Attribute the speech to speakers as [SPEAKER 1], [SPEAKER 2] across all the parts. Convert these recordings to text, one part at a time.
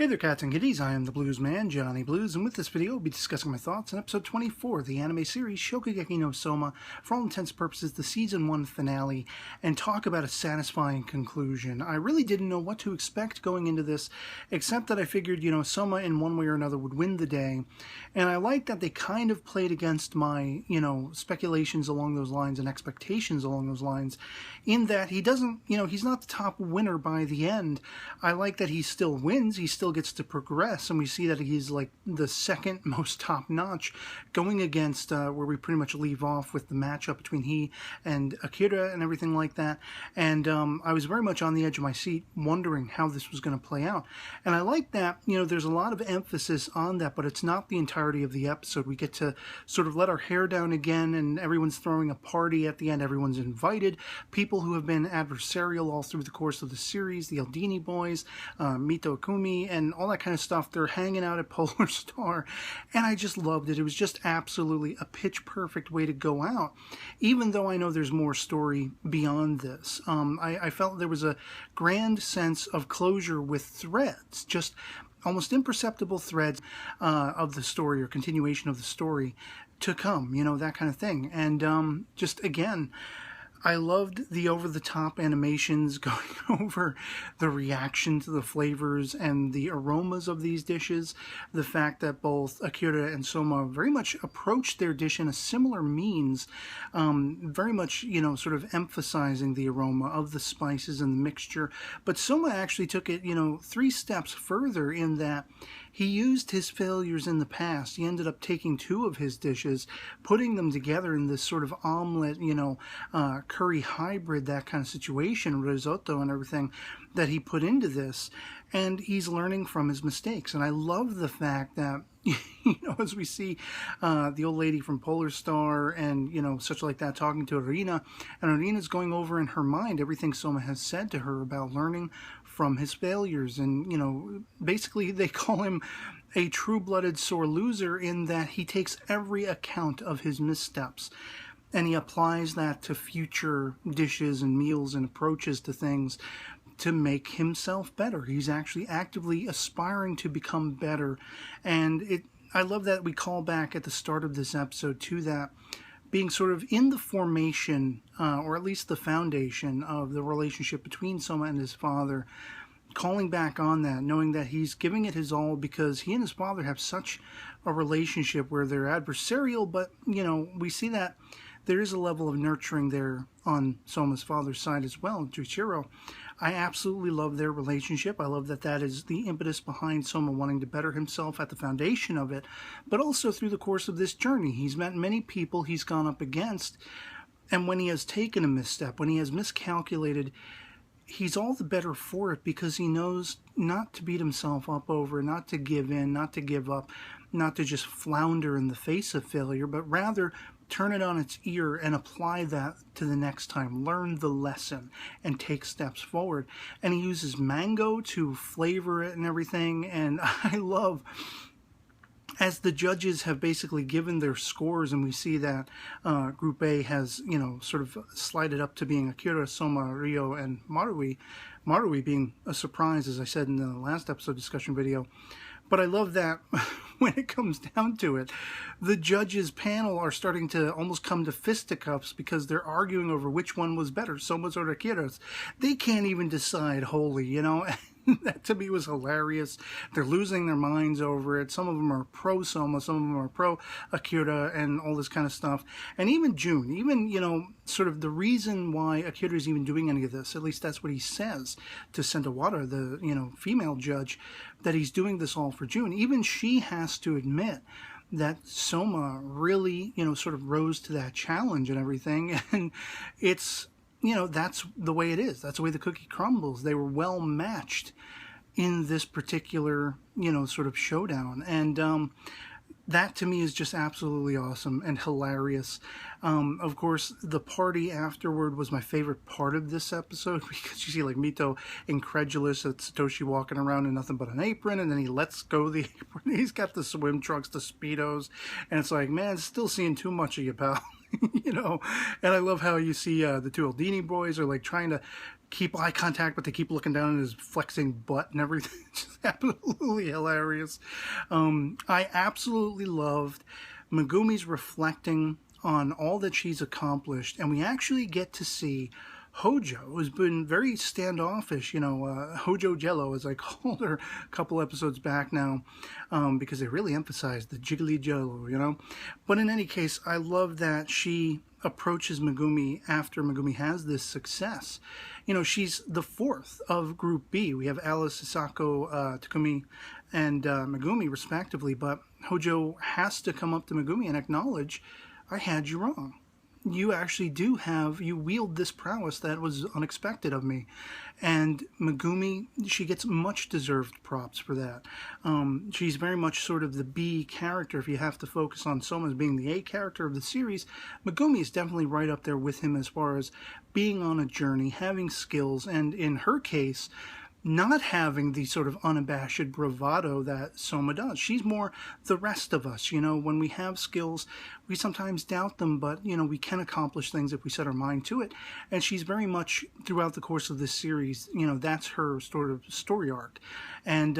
[SPEAKER 1] Hey there, cats and kitties. I am the Blues Man, Johnny Blues, and with this video, we'll be discussing my thoughts on episode 24 of the anime series Shokugeki no Soma, for all intents and purposes, the season 1 finale, and talk about a satisfying conclusion. I really didn't know what to expect going into this, except that I figured, Soma in one way or another would win the day, and I like that they kind of played against my, speculations along those lines and expectations along those lines, in that he doesn't, he's not the top winner by the end. I like that he still wins, he still gets to progress, and we see that he's like the second most top-notch, going against where we pretty much leave off with the matchup between he and Akira and everything like that. And I was very much on the edge of my seat wondering how this was going to play out, and I like that there's a lot of emphasis on that, but it's not the entirety of the episode. We get to sort of let our hair down again, and everyone's throwing a party at the end. Everyone's invited, people who have been adversarial all through the course of the series, the Eldini boys, Mito Akumi, and all that kind of stuff. They're hanging out at Polar Star, and I just loved it. It was just absolutely a pitch-perfect way to go out, even though I know there's more story beyond this. I felt there was a grand sense of closure with threads, just almost imperceptible threads of the story or continuation of the story to come, that kind of thing. And just, again, I loved the over-the-top animations going over the reaction to the flavors and the aromas of these dishes. The fact that both Akira and Soma very much approached their dish in a similar means, very much, sort of emphasizing the aroma of the spices and the mixture. But Soma actually took it, 3 steps further in that he used his failures in the past. He ended up taking 2 of his dishes, putting them together in this sort of omelet, curry hybrid, that kind of situation, risotto and everything that he put into this. And he's learning from his mistakes. And I love the fact that, as we see the old lady from Polar Star and, such like that, talking to Arina, and Arina's going over in her mind everything Soma has said to her about learning from his failures. And, basically they call him a true-blooded sore loser in that he takes every account of his missteps, and he applies that to future dishes and meals and approaches to things to make himself better. He's actually actively aspiring to become better. And I love that we call back at the start of this episode to that being sort of in the formation, or at least the foundation of the relationship between Soma and his father, calling back on that, knowing that he's giving it his all because he and his father have such a relationship where they're adversarial, but, we see that there is a level of nurturing there on Soma's father's side as well, Juichiro. I absolutely love their relationship. I love that that is the impetus behind Soma wanting to better himself at the foundation of it, but also through the course of this journey. He's met many people he's gone up against, and when he has taken a misstep, when he has miscalculated, he's all the better for it because he knows not to beat himself up over, not to give in, not to give up, not to just flounder in the face of failure, but rather turn it on its ear and apply that to the next time. Learn the lesson and take steps forward. And he uses mango to flavor it and everything. And I love, as the judges have basically given their scores, and we see that Group A has, sort of slided up to being Akira, Soma, Ryo, and Marui. Marui being a surprise, as I said in the last episode discussion video. But I love that when it comes down to it, the judges panel are starting to almost come to fisticuffs because they're arguing over which one was better, Soma's or Akira's. They can't even decide wholly, That to me was hilarious. They're losing their minds over it. Some of them are pro-Soma, some of them are pro-Akira and all this kind of stuff. And even Jun, even, sort of the reason why Akira is even doing any of this, at least that's what he says to Sentawada, the, female judge, that he's doing this all for Jun. Even she has to admit that Soma really, sort of rose to that challenge and everything. And it's, that's the way it is. That's the way the cookie crumbles. They were well matched in this particular, sort of showdown. And that to me is just absolutely awesome and hilarious. Of course, the party afterward was my favorite part of this episode because you see like Mito incredulous at Satoshi walking around in nothing but an apron, and then he lets go the apron. He's got the swim trunks, the Speedos, and it's like, man, still seeing too much of you, pal. And I love how you see the 2 Eldini boys are like trying to keep eye contact, but they keep looking down at his flexing butt and everything. It's just absolutely hilarious. I absolutely loved Megumi's reflecting on all that she's accomplished, and we actually get to see Hojo, who's been very standoffish, Hojo Jello, as I called her a couple episodes back now, because they really emphasized the jiggly jello, But in any case, I love that she approaches Megumi after Megumi has this success. She's the fourth of Group B. We have Alice, Sasako, Takumi, and Megumi, respectively, but Hojo has to come up to Megumi and acknowledge, I had you wrong. You actually you wield this prowess that was unexpected of me. And Megumi, she gets much deserved props for that. She's very much sort of the B character. If you have to focus on Soma as being the A character of the series, Megumi is definitely right up there with him as far as being on a journey, having skills, and in her case, not having the sort of unabashed bravado that Soma does. She's more the rest of us, when we have skills, we sometimes doubt them, but, we can accomplish things if we set our mind to it. And she's very much, throughout the course of this series, that's her sort of story arc. And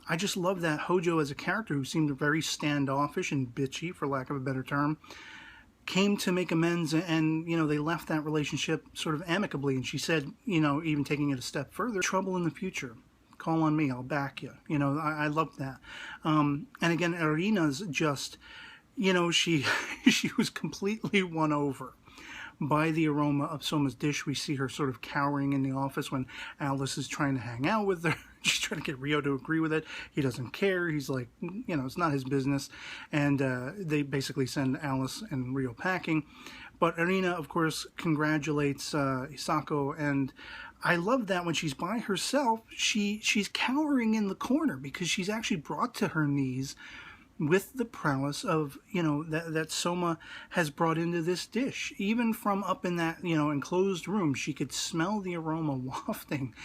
[SPEAKER 1] I just love that Hojo as a character who seemed very standoffish and bitchy, for lack of a better term, came to make amends, and they left that relationship sort of amicably. And she said, even taking it a step further, trouble in the future, call on me, I'll back you. I love that. And again, Erina's just, she was completely won over by the aroma of Soma's dish. We see her sort of cowering in the office when Alice is trying to hang out with her. She's trying to get Rio to agree with it. He doesn't care. He's like, it's not his business. And they basically send Alice and Rio packing. But Erina, of course, congratulates Hisako. And I love that when she's by herself, she's cowering in the corner because she's actually brought to her knees with the prowess of, that Soma has brought into this dish. Even from up in that, enclosed room, she could smell the aroma wafting,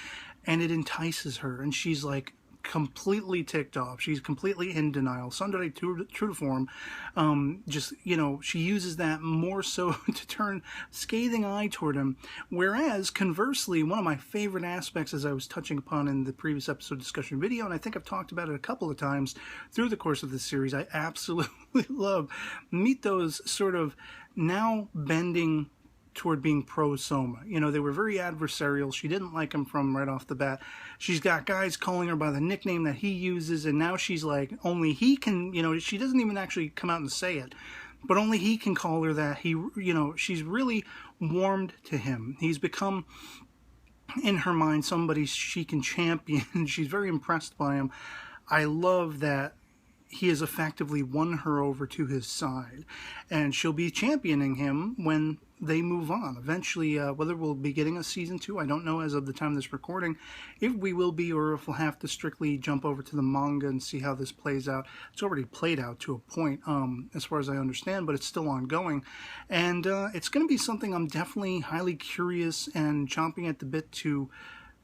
[SPEAKER 1] and it entices her, and she's like completely ticked off. She's completely in denial. Sundere true to form. She uses that more so to turn scathing eye toward him. Whereas, conversely, one of my favorite aspects, as I was touching upon in the previous episode discussion video, and I think I've talked about it a couple of times through the course of this series, I absolutely love Mito's sort of now bending toward being pro-Soma. They were very adversarial. She didn't like him from right off the bat. She's got guys calling her by the nickname that he uses, and now she's like, only he can, she doesn't even actually come out and say it, but only he can call her that. She's really warmed to him. He's become, in her mind, somebody she can champion. She's very impressed by him. I love that he has effectively won her over to his side, and she'll be championing him when they move on. Eventually, whether we'll be getting a season 2, I don't know as of the time of this recording, if we will be, or if we'll have to strictly jump over to the manga and see how this plays out. It's already played out to a point, as far as I understand, but it's still ongoing. And it's going to be something I'm definitely highly curious and chomping at the bit to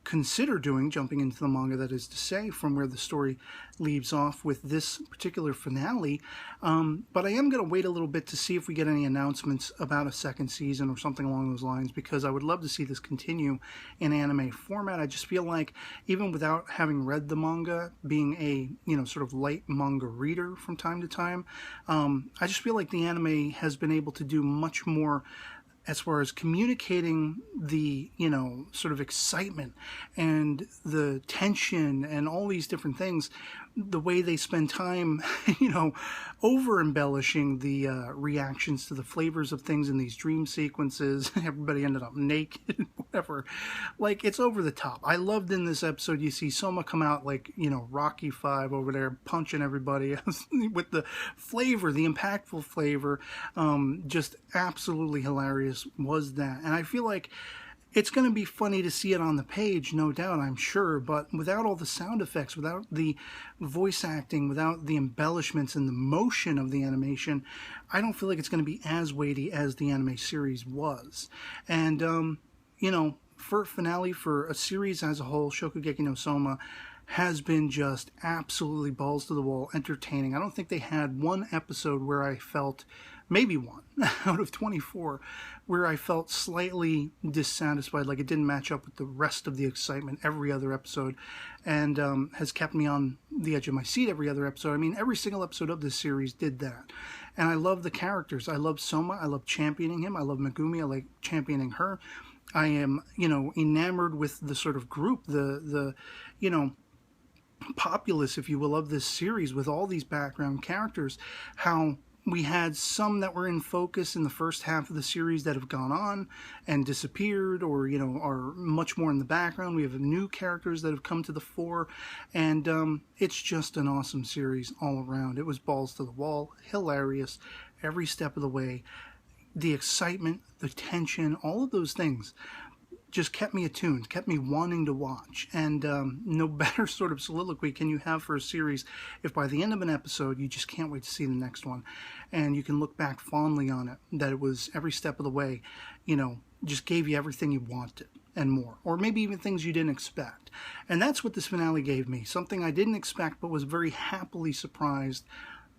[SPEAKER 1] consider doing, jumping into the manga, that is to say, from where the story leaves off with this particular finale. But I am going to wait a little bit to see if we get any announcements about a second season or something along those lines, because I would love to see this continue in anime format. I just feel like, even without having read the manga, being a sort of light manga reader from time to time, I just feel like the anime has been able to do much more as far as communicating the, sort of excitement and the tension and all these different things, the way they spend time, over-embellishing the reactions to the flavors of things in these dream sequences. Everybody ended up naked, whatever. Like, it's over the top. I loved in this episode, you see Soma come out like, Rocky 5 over there, punching everybody with the flavor, the impactful flavor. Just absolutely hilarious was that. And I feel like it's going to be funny to see it on the page, no doubt, I'm sure, but without all the sound effects, without the voice acting, without the embellishments and the motion of the animation, I don't feel like it's going to be as weighty as the anime series was. And, for finale, for a series as a whole, Shokugeki no Soma has been just absolutely balls to the wall entertaining. I don't think they had one episode where I felt maybe one out of 24 where I felt slightly dissatisfied, like it didn't match up with the rest of the excitement every other episode, and has kept me on the edge of my seat every other episode. I mean, every single episode of this series did that. And I love the characters. I love Soma. I love championing him. I love Megumi. I like championing her. I am, enamored with the sort of group, the populace, if you will, of this series with all these background characters. How we had some that were in focus in the first half of the series that have gone on and disappeared, or are much more in the background. We have new characters that have come to the fore, and it's just an awesome series all around. It was balls to the wall, hilarious every step of the way. The excitement, the tension, all of those things just kept me attuned, kept me wanting to watch. And no better sort of soliloquy can you have for a series if by the end of an episode you just can't wait to see the next one, and you can look back fondly on it, that it was every step of the way, just gave you everything you wanted and more, or maybe even things you didn't expect. And that's what this finale gave me, something I didn't expect but was very happily surprised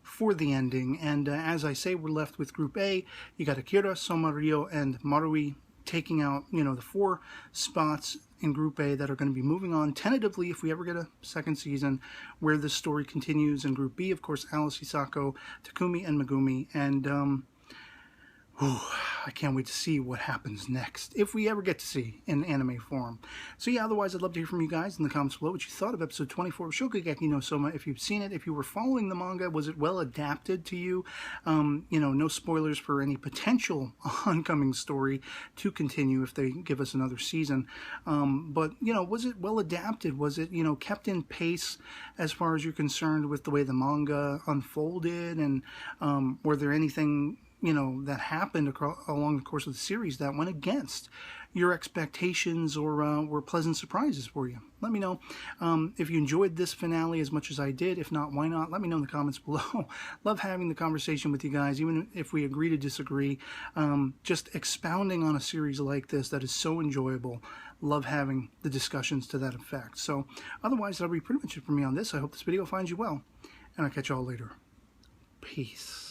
[SPEAKER 1] for the ending. And as I say, we're left with Group A. You got Akira, Soma, Ryo, and Marui taking out, the 4 spots in Group A that are going to be moving on tentatively, if we ever get a second season, where this story continues. In Group B, of course, Alice, Hisako, Takumi, and Megumi. And I can't wait to see what happens next, if we ever get to see in anime form. So yeah, otherwise I'd love to hear from you guys in the comments below what you thought of episode 24 of Shokugeki no Soma. If you've seen it, if you were following the manga, was it well adapted to you? No spoilers for any potential oncoming story to continue if they give us another season. But was it well adapted? Was it, kept in pace as far as you're concerned with the way the manga unfolded? And were there anything that happened along the course of the series that went against your expectations, or were pleasant surprises for you? Let me know if you enjoyed this finale as much as I did. If not, why not? Let me know in the comments below. Love having the conversation with you guys, even if we agree to disagree. Just expounding on a series like this that is so enjoyable. Love having the discussions to that effect. So otherwise, that'll be pretty much it for me on this. I hope this video finds you well, and I'll catch you all later. Peace.